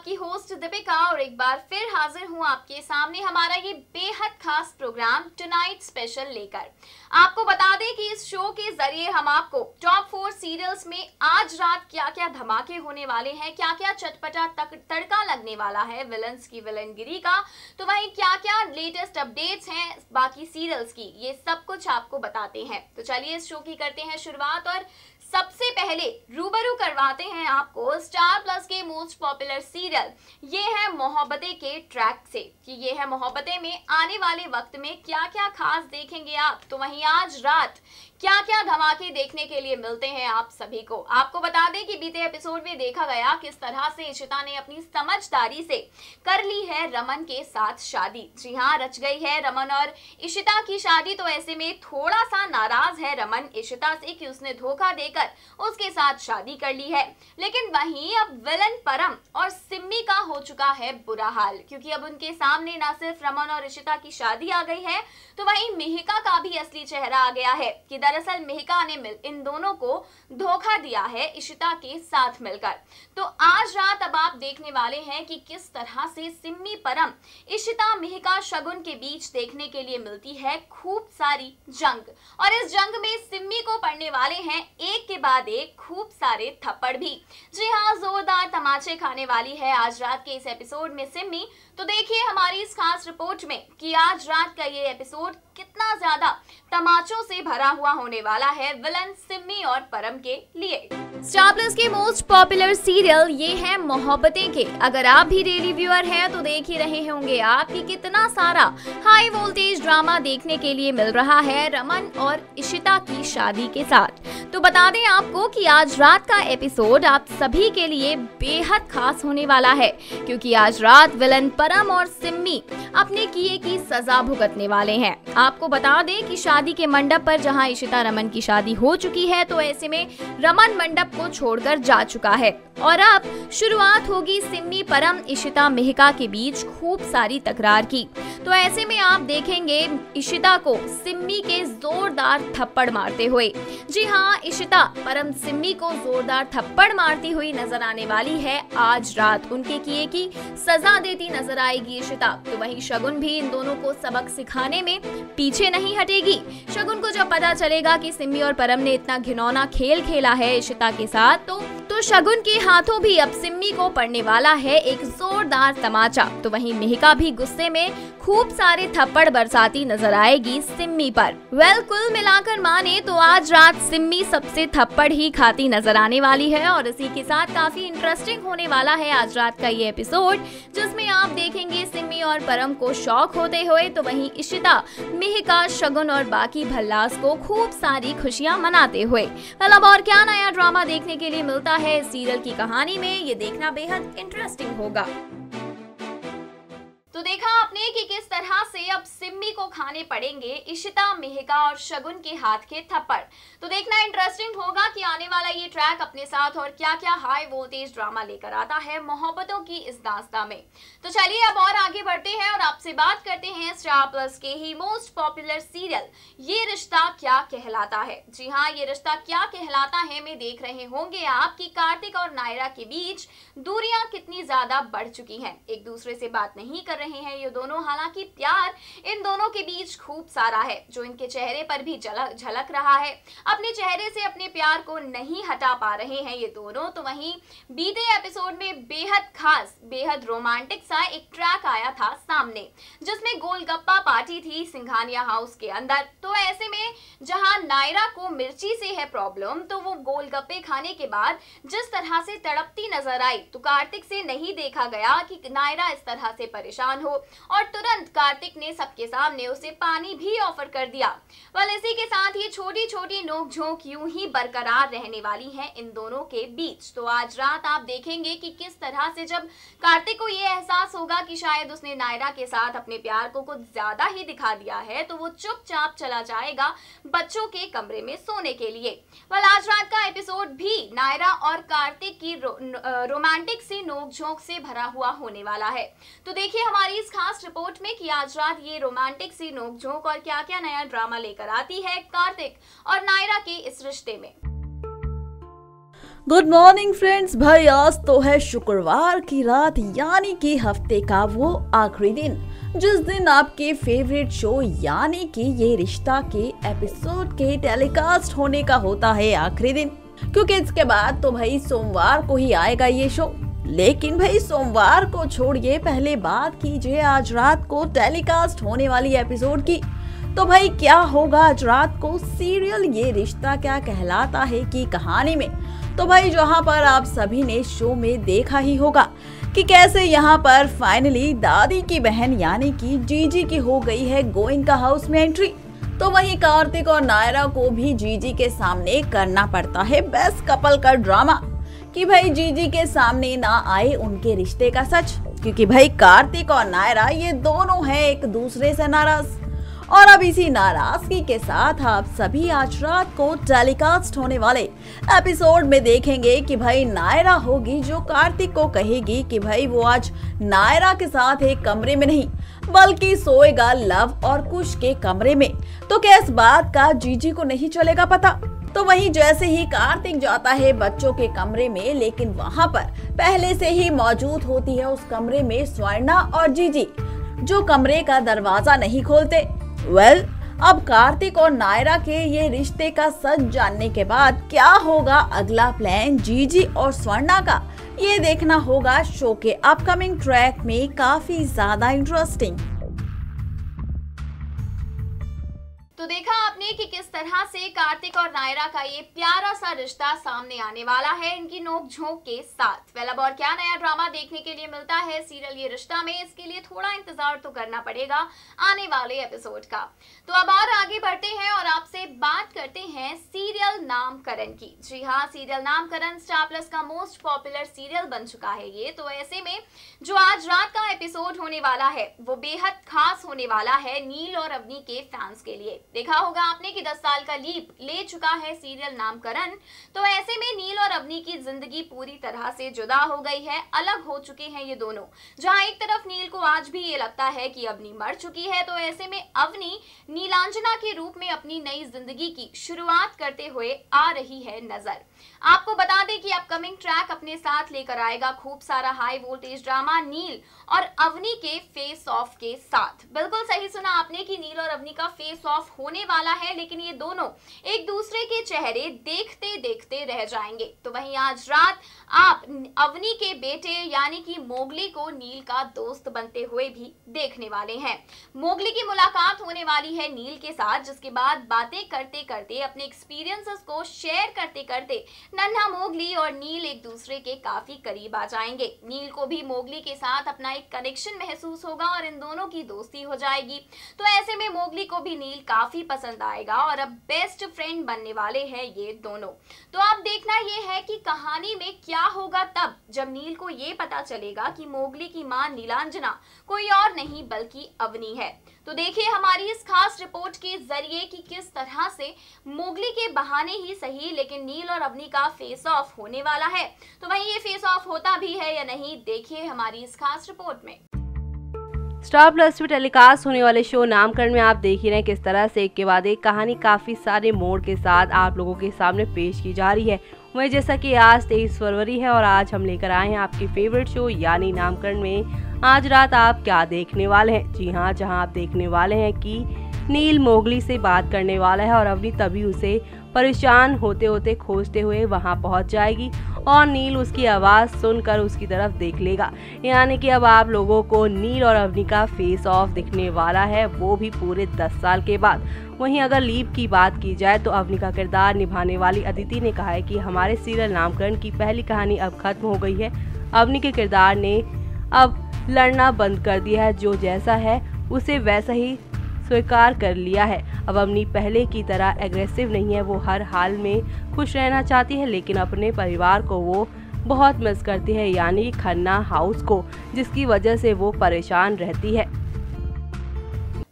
आपकी होस्ट दीपिका और एक बार फिर हाजिर हूं आपके सामने हमारा ये बेहद खास प्रोग्राम टुनाइट स्पेशल लेकर। आपको बता दें कि इस शो के जरिए हम आपको टॉप 4 सीरियल्स में आज रात क्या क्या धमाके होने वाले हैं, क्या क्या चटपटा तड़का लगने वाला है विलन्स की विलनगिरी का, तो वहीं क्या क्या लेटेस्ट अपडेट्स हैं बाकी सीरियल्स की, ये सब कुछ आपको बताते हैं। तो चलिए इस शो की करते हैं शुरुआत और सबसे पहले रूबरू करवाते हैं आपको स्टार प्लस के मोस्ट पॉपुलर सीरियल ये है मोहब्बतें के ट्रैक से कि ये है मोहब्बतें में आने वाले वक्त में क्या क्या खास देखेंगे आप। तो वहीं आज रात क्या क्या धमाके देखने के लिए मिलते हैं आप सभी को। आपको बता दें कि बीते एपिसोड में देखा गया किस तरह से इशिता ने अपनी समझदारी से कर ली है रमन के साथ शादी। जी हाँ, रच गई है रमन और इशिता की शादी। तो ऐसे में थोड़ा सा नाराज है रमन इशिता से कि उसने धोखा देकर उसके साथ शादी कर ली है। लेकिन वहीं अब विलन परम और सिम्मी का हो चुका है बुरा हाल, क्योंकि अब उनके सामने न सिर्फ रमन और इशिता की शादी आ गई है, तो वहीं मिहिका का भी असली चेहरा आ गया है कि दरअसल मिहिका ने इन दोनों को धोखा दिया है इशिता के साथ मिलकर। तो आज रात अब आप देखने वाले हैं कि किस तरह से सिम्मी परम इशिता मिहिका शगुन के बीच देखने के लिए मिलती है खूब सारी जंग, और इस जंग में सिम्मी को पड़ने वाले हैं एक के बाद एक खूब सारे थप्पड़ भी। जी हाँ, जोरदार तमाचे खाने वाली है आज रात के इस एपिसोड में सिम्मी। तो देखिए हमारी इस खास रिपोर्ट में कि आज रात का ये एपिसोड कितना ज्यादा तमाचों से भरा हुआ होने वाला है विलन सिम्मी और परम के लिए। स्टार प्लस के मोस्ट पॉपुलर सीरियल ये है मोहब्बतें के। अगर आप भी डेली व्यूअर हैं तो देख ही रहे होंगे आप कि कितना सारा हाई वोल्टेज ड्रामा देखने के लिए मिल रहा है रमन और इशिता की शादी के साथ। तो बता दें आपको कि आज रात का एपिसोड आप सभी के लिए बेहद खास होने वाला है, क्योंकि आज रात विलन परम और सिम्मी अपने किए की सजा भुगतने वाले हैं। आपको बता दें कि शादी के मंडप पर जहां इशिता रमन की शादी हो चुकी है, तो ऐसे में रमन मंडप को छोड़कर जा चुका है और अब शुरुआत होगी सिम्मी परम इशिता मिहिका के बीच खूब सारी तकरार की। तो ऐसे में आप देखेंगे इशिता को सिम्मी के जोरदार थप्पड़ मारते हुए। जी हाँ, इशिता परम सिम्मी को जोरदार थप्पड़ मारती हुई नजर आने वाली है आज रात। उनके किए की सजा देती नजर आएगी इशिता। तो वहीं शगुन भी इन दोनों को सबक सिखाने में पीछे नहीं हटेगी। शगुन को जब पता चलेगा कि सिम्मी और परम ने इतना घिनौना खेल खेला है इशिता के साथ, तो शगुन के हाथों भी अब सिम्मी को पड़ने वाला है एक जोरदार तमाचा। तो वहीं मिहिका भी गुस्से में खूब सारे थप्पड़ बरसाती नजर आएगी सिम्मी पर। कुल मिलाकर माने तो आज रात सिम्मी सबसे थप्पड़ ही खाती नजर आने वाली है और इसी के साथ काफी इंटरेस्टिंग होने वाला है आज रात का ये एपिसोड, जिसमें आप देखेंगे सिम्मी और परम को शौक होते हुए, तो वहीं इशिता मिहिका शगुन और बाकी भल्लास को खूब सारी खुशियां मनाते हुए। अब और क्या नया ड्रामा देखने के लिए मिलता है इस सीरियल की कहानी में, ये देखना बेहद इंटरेस्टिंग होगा। तो देखा आपने कि किस तरह से अब सिम्मी को खाने पड़ेंगे इशिता मिहिका और शगुन के हाथ के थप्पड़। तो देखना इंटरेस्टिंग होगा कि आने वाला ये ट्रैक अपने साथ और क्या क्या हाई वोल्टेज ड्रामा लेकर आता है मोहब्बतों की इस दास्तां में। तो चलिए अब और आगे बढ़ते हैं और आपसे बात करते हैं स्टार प्लस के ही मोस्ट पॉपुलर सीरियल ये रिश्ता क्या कहलाता है। जी हाँ, ये रिश्ता क्या कहलाता है में देख रहे होंगे आप कि कार्तिक और नायरा के बीच दूरियां कितनी ज्यादा बढ़ चुकी हैं, एक दूसरे से बात नहीं कर रहे हैं ये दोनों। हालांकि प्यार इन दोनों के बीच खूब सारा है, जो इनके चेहरे पर भी झलक रहा है। अपने चेहरे से अपने प्यार को नहीं हटा पा रहे हैं ये दोनों। तो वहीं बीते एपिसोड में बेहद खास बेहद रोमांटिक सा एक ट्रैक आया था सामने, जिसमें गोलगप्पा पार्टी थी सिंघानिया हाउस के अंदर। तो ऐसे में जहां नायरा को मिर्ची से है प्रॉब्लम, तो वो गोलगप्पे खाने के बाद जिस तरह से तड़पती नजर आई, तो कार्तिक से नहीं देखा गया कि नायरा इस तरह से परेशान हो, और तुरंत कार्तिक ने सबके सामने उसे पानी भी ऑफर कर दिया। इसी के साथ ही छोटी छोटी नोकझोंक यूं ही बरकरार रहने वाली है इन दोनों के बीच। तो आज रात आप देखेंगे कि किस तरह से जब कार्तिक को ये एहसास होगा कि शायद उसने नायरा के साथ अपने प्यार को कुछ ज्यादा ही दिखा दिया है, तो वो चुपचाप चला जाएगा बच्चों के कमरे में सोने के लिए। आज रात का एपिसोड भी नायरा और कार्तिक की रोमांटिक सी नोकझोंक से भरा हुआ होने वाला है। तो देखिए हमारी इस खास रिपोर्ट में कि आज रात ये रोमांटिक सी नोकझोंक और क्या क्या नया ड्रामा लेकर आती है कार्तिक और नायरा के इस रिश्ते में। Good morning friends. भाई आज तो है शुक्रवार की रात, यानी कि हफ्ते का वो आखिरी दिन जिस दिन आपके फेवरेट शो यानी कि ये रिश्ता के एपिसोड के टेलीकास्ट होने का होता है आखिरी दिन, क्योंकि इसके बाद तो भाई सोमवार को ही आएगा ये शो। लेकिन भाई सोमवार को छोड़िए, पहले बात कीजिए आज रात को टेलीकास्ट होने वाली एपिसोड की। तो भाई क्या होगा आज रात को सीरियल ये रिश्ता क्या कहलाता है की कहानी में। तो भाई जहां पर आप सभी ने शो में देखा ही होगा कि कैसे यहाँ पर फाइनली दादी की बहन यानी कि जीजी की हो गई है गोइंका हाउस में एंट्री। तो वहीं कार्तिक और नायरा को भी जीजी के सामने करना पड़ता है बेस्ट कपल का ड्रामा कि भाई जीजी के सामने ना आए उनके रिश्ते का सच, क्योंकि भाई कार्तिक और नायरा ये दोनों हैं एक दूसरे से नाराज। और अब इसी नाराजगी के साथ आप सभी आज रात को टेलीकास्ट होने वाले एपिसोड में देखेंगे कि भाई नायरा होगी जो कार्तिक को कहेगी कि भाई वो आज नायरा के साथ एक कमरे में नहीं बल्कि सोएगा लव और कुश के कमरे में। तो क्या इस बात का जीजी को नहीं चलेगा पता। तो वहीं जैसे ही कार्तिक जाता है बच्चों के कमरे में, लेकिन वहां पर पहले से ही मौजूद होती है उस कमरे में स्वर्णा और जीजी, जो कमरे का दरवाजा नहीं खोलते। अब कार्तिक और नायरा के ये रिश्ते का सच जानने के बाद क्या होगा अगला प्लान जीजी और स्वर्णा का, ये देखना होगा शो के अपकमिंग ट्रैक में। काफी ज्यादा इंटरेस्टिंग। तो देखा आपने कि किस तरह से कार्तिक और नायरा का ये प्यारा सा रिश्ता सामने आने वाला है इनकी नोक झोंक के साथ। अब और क्या नया ड्रामा देखने के लिए मिलता है सीरियल ये रिश्ता में, इसके लिए थोड़ा इंतजार तो करना पड़ेगा आने वाले एपिसोड का। तो अब और आगे बढ़ते हैं और आपसे बात करते हैं सीरियल नामकरण की। जी हाँ, सीरियल नामकरण स्टार प्लस का मोस्ट पॉपुलर सीरियल बन चुका है ये। तो ऐसे में जो आज रात का एपिसोड होने वाला है वो बेहद खास होने वाला है नील और अवनी के फैंस के लिए। देखा होगा आपने कि 10 साल का लीप ले चुका है सीरियल नामकरण। तो ऐसे में नील और अवनी की जिंदगी पूरी तरह से जुदा हो गई है, अलग हो चुके हैं ये दोनों। जहां एक तरफ नील को आज भी ये लगता है कि अवनी मर चुकी है, तो ऐसे में अवनी नीलांजना के रूप में अपनी नई जिंदगी की शुरुआत करते हुए आ रही है नजर। आपको बता दें कि अपकमिंग ट्रैक अपने साथ लेकर आएगा खूब सारा हाई वोल्टेज ड्रामा नील और अवनी के फेस ऑफ के साथ। बिल्कुल सही सुना आपने कि नील और अवनी का फेस ऑफ होने वाला है, लेकिन ये दोनों एक दूसरे के चेहरे देखते देखते रह जाएंगे। तो वहीं आज रात आप अवनी के बेटे यानी कि मोगली को नील का दोस्त बनते हुए भी देखने वाले हैं। मोगली की मुलाकात होने वाली है नील के साथ, जिसके बाद बातें करते करते अपने एक्सपीरियंसेस को शेयर करते करते नन्हा मोगली और नील एक दूसरे के काफी करीब आ जाएंगे। नील को भी मोगली के साथ अपना एक कनेक्शन महसूस होगा और इन दोनों की दोस्ती हो जाएगी। तो ऐसे में मोगली को भी नील काफी पसंद आएगा और अब बेस्ट फ्रेंड बनने वाले हैं ये दोनों। तो अब देखना ये है कि कहानी में क्या होगा तब जब नील को ये पता चलेगा कि मोगली की मां नीलांजना कोई और नहीं बल्कि अवनी है। तो देखिए हमारी इस खास रिपोर्ट के जरिए कि किस तरह से मोगली के बहाने ही सही लेकिन नील और अवनी का फेस ऑफ होने वाला है। तो वहीं ये फेस ऑफ होता भी है या नहीं, देखिए हमारी इस खास रिपोर्ट में। स्टार प्लस पे टेलीकास्ट होने वाले शो नामकरण में आप देख ही रहे हैं किस तरह से एक के बाद एक कहानी काफी सारे मोड़ के साथ आप लोगों के सामने पेश की जा रही है। वहीं जैसा कि आज 23 फरवरी है और आज हम लेकर आए हैं आपके फेवरेट शो यानी नामकरण में आज रात आप क्या देखने वाले हैं। जी हाँ, जहाँ आप देखने वाले हैं कि नील मोगली से बात करने वाला है और अवनी तभी उसे परेशान होते होते खोजते हुए वहां पहुंच जाएगी और नील उसकी आवाज सुनकर उसकी तरफ देख लेगा। यानी कि अब आप लोगों को नील और अवनी का फेस ऑफ दिखने वाला है, वो भी पूरे 10 साल के बाद। वहीं अगर लीप की बात की जाए तो अवनी का किरदार निभाने वाली अदिति ने कहा है कि हमारे सीरियल नामकरण की पहली कहानी अब खत्म हो गई है। अवनी के किरदार ने अब लड़ना बंद कर दिया है, जो जैसा है उसे वैसा ही स्वीकार कर लिया है। अब अवनी पहले की तरह एग्रेसिव नहीं है, वो हर हाल में खुश रहना चाहती है, लेकिन अपने परिवार को वो बहुत मिस करती है, यानी खन्ना हाउस को, जिसकी वजह से वो परेशान रहती है।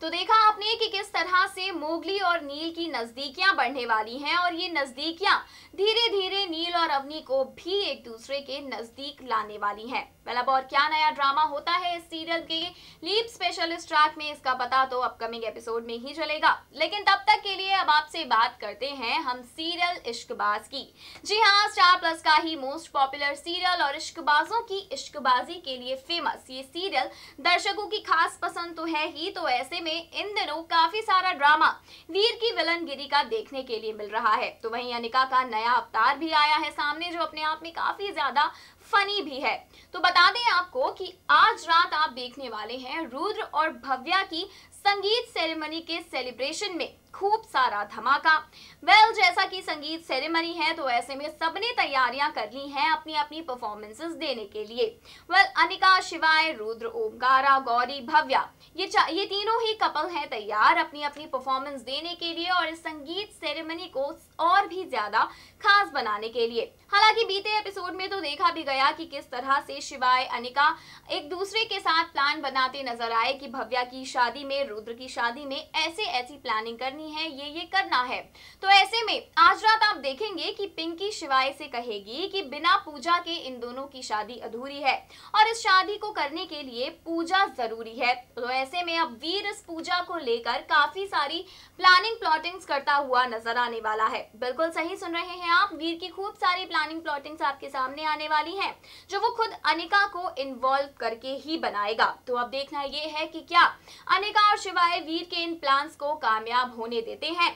तो देखा आपने में कि किस तरह से मोगली और नील की नजदीकियां बढ़ने वाली हैं और ये नजदीकियां धीरे धीरे नील और अवनी को भी एक दूसरे के नजदीक लाने वाली हैं। अब और क्या नया ड्रामा होता है इस सीरियल के लीप स्पेशलिस्ट ट्रैक में, इसका पता तो अपकमिंग एपिसोड में ही चलेगा। लेकिन तब तक के लिए अब आपसे बात करते हैं हम सीरियल इश्कबाज की। जी हाँ, स्टार प्लस का ही मोस्ट पॉपुलर सीरियल और इश्कबाजों की इश्कबाजी के लिए फेमस ये सीरियल दर्शकों की खास पसंद तो है ही, तो ऐसे में इन दिनों काफी सारा ड्रामा वीर की विलनगिरी का देखने के लिए मिल रहा है। तो वहीं अनिका का नया अवतार भी आया है सामने, जो अपने आप में काफी ज्यादा फनी भी है। तो बता दें आपको कि आज रात आप देखने वाले हैं रुद्र और भव्या की संगीत सेरेमनी के सेलिब्रेशन में खूब सारा धमाका। जैसा कि संगीत सेरेमनी है तो ऐसे में सबने तैयारियां कर ली हैं अपनी अपनी परफॉर्मेंसेस देने के लिए। अनिका, शिवाय, रुद्र, ओमकारा, गौरी, भव्या ये तीनों ही कपल हैं तैयार अपनी अपनी परफॉर्मेंस देने के लिए और इस संगीत सेरेमनी को और भी ज्यादा खास बनाने के लिए। हालांकि बीते एपिसोड में तो देखा भी गया कि किस तरह से शिवाय, अनिका एक दूसरे के साथ प्लान बनाते नजर आए कि भव्या की शादी में, रुद्र की शादी में ऐसी प्लानिंग करनी है, ये करना है। तो ऐसे में आज रात आप देखेंगे कि पिंकी शिवाय से कहेगी कि बिना पूजा के इन दोनों की शादी अधूरी है और इस शादी को करने के लिए पूजा जरूरी है। तो ऐसे में अब वीर इस पूजा को लेकर काफी सारी प्लानिंग प्लॉटिंग्स करता हुआ नजर आने वाला है। बिल्कुल सही सुन रहे हैं आप, वीर की खूब सारी प्लानिंग प्लॉटिंग्स आपके सामने आने वाली हैं, जो वो खुद अनिका को इन्वॉल्व करके ही बनाएगा। तो अब देखना ये है कि क्या अनिका और शिवाय वीर के इन प्लान्स को कामयाब होने देते हैं।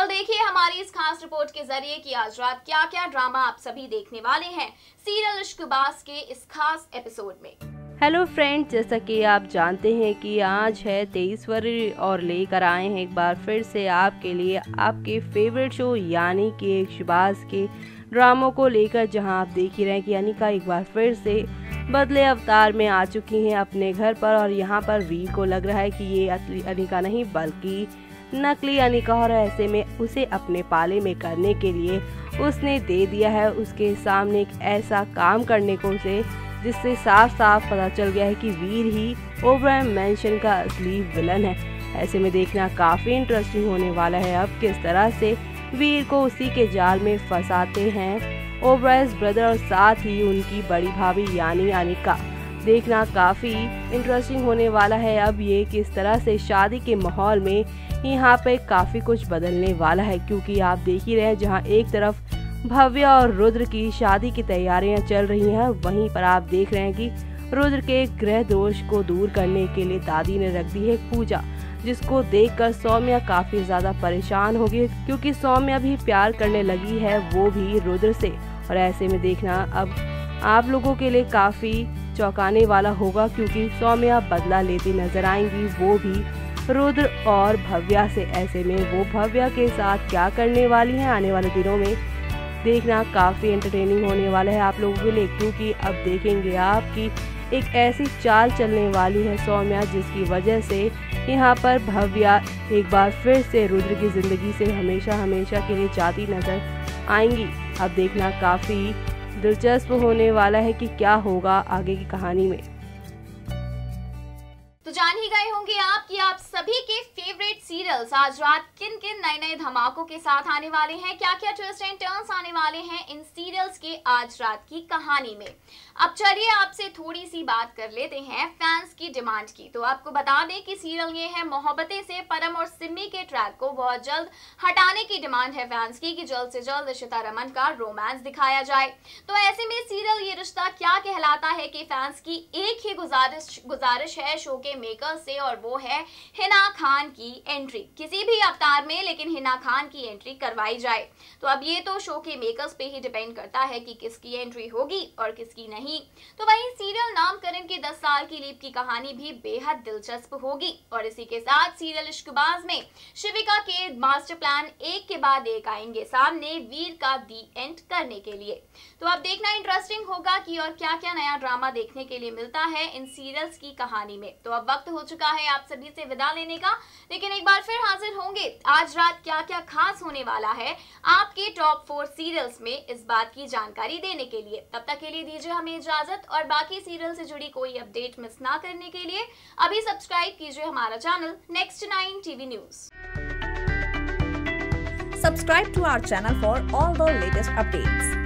देखिए हमारी इस खास रिपोर्ट के जरिए कि आज रात क्या क्या ड्रामा आप सभी देखने वाले हैं सीरियल इश्कबाज के इस खास एपिसोड में। हेलो फ्रेंड्स, जैसा कि आप जानते हैं कि आज है 23 फरवरी और लेकर आए हैं एक बार फिर से आपके लिए आपके फेवरेट शो यानी कि इश्कबाज के ड्रामों को लेकर, जहां आप देख ही रहे हैं कि अनिका एक बार फिर से बदले अवतार में आ चुकी हैं अपने घर पर और यहां पर वीर को लग रहा है कि ये असली अनिका नहीं बल्कि नकली अनिका, और ऐसे में उसे अपने पाले में करने के लिए उसने दे दिया है उसके सामने एक ऐसा काम करने को उसे, जिससे साफ साफ पता चल गया है कि वीर ही ओबरायन मैंशन का असली विलन है। ऐसे में देखना काफी इंटरेस्टिंग होने वाला है अब किस तरह से वीर को उसी के जाल में फंसाते हैं ओबरायन ब्रदर और साथ ही उनकी बड़ी भाभी यानी अनिका। देखना काफी इंटरेस्टिंग होने वाला है अब ये किस तरह से शादी के माहौल में यहाँ पे काफी कुछ बदलने वाला है, क्योंकि आप देख ही रहे हैं जहाँ एक तरफ भव्या और रुद्र की शादी की तैयारियां चल रही हैं, वहीं पर आप देख रहे हैं कि रुद्र के ग्रह दोष को दूर करने के लिए दादी ने रख दी है पूजा, जिसको देखकर सौम्या काफी ज्यादा परेशान हो गई, क्योंकि सौम्या भी प्यार करने लगी है वो भी रुद्र से। और ऐसे में देखना अब आप लोगों के लिए काफी चौंकाने वाला होगा, क्योंकि सौम्या बदला लेती नजर आएंगी वो भी रुद्र और भव्या से। ऐसे में वो भव्या के साथ क्या करने वाली हैं आने वाले दिनों में, देखना काफी एंटरटेनिंग होने वाला है आप लोगों के लिए, क्योंकि अब देखेंगे आपकी एक ऐसी चाल चलने वाली है सौम्या, जिसकी वजह से यहाँ पर भव्या एक बार फिर से रुद्र की जिंदगी से हमेशा हमेशा के लिए जाती नजर आएंगी। अब देखना काफी दिलचस्प होने वाला है कि क्या होगा आगे की कहानी में। तो जान ही गए होंगे आप कि आप सभी के फेवरेट सीरियल्स आज रात किन किन नए नए धमाकों के साथ आने वाले हैं, क्या क्या ट्विस्ट एंड टर्न्स आने वाले हैं इन सीरियल्स के आज रात की कहानी में। अब चलिए आपसे थोड़ी सी बात कर लेते हैं फैंस की डिमांड की। तो आपको बता दें कि सीरियल ये है मोहब्बतें से परम और सिमी के ट्रैक को बहुत जल्द हटाने की डिमांड है फैंस की कि जल्द से जल्द इशिता रमन का रोमांस दिखाया जाए। तो ऐसे में सीरियल ये रिश्ता क्या कहलाता है कि फैंस की एक ही गुजारिश है शो के मेकर्स से, और वो है हिना खान की एंट्री किसी भी अवतार में, लेकिन हिना खान की एंट्री करवाई जाए। तो अब ये तो शो के मेकर्स पे ही डिपेंड करता है कि किसकी एंट्री होगी और किसकी नहीं। तो वहीं सीरियल नामकरण की 10 साल की लीप की कहानी भी बेहद दिलचस्प होगी, और इसी के साथ सीरियल इश्कबाज में शिविका के मास्टर प्लान एक के बाद एक आएंगे सामने वीर का दी एंड करने के लिए। तो अब देखना इंटरेस्टिंग होगा कि और क्या क्या नया ड्रामा देखने के लिए मिलता है इन सीरियल्स की कहानी में। तो अब वक्त हो चुका है आप सभी से विदा लेने का, लेकिन एक बार फिर हाजिर होंगे आज रात क्या क्या खास होने वाला है आपके टॉप 4 सीरियल्स में इस बात की जानकारी देने के लिए। तब तक के लिए दीजिए हमें इजाजत और बाकी सीरियल से जुड़ी कोई अपडेट मिस ना करने के लिए अभी सब्सक्राइब कीजिए हमारा channel next 9 TV news. Subscribe to our channel for all the latest updates.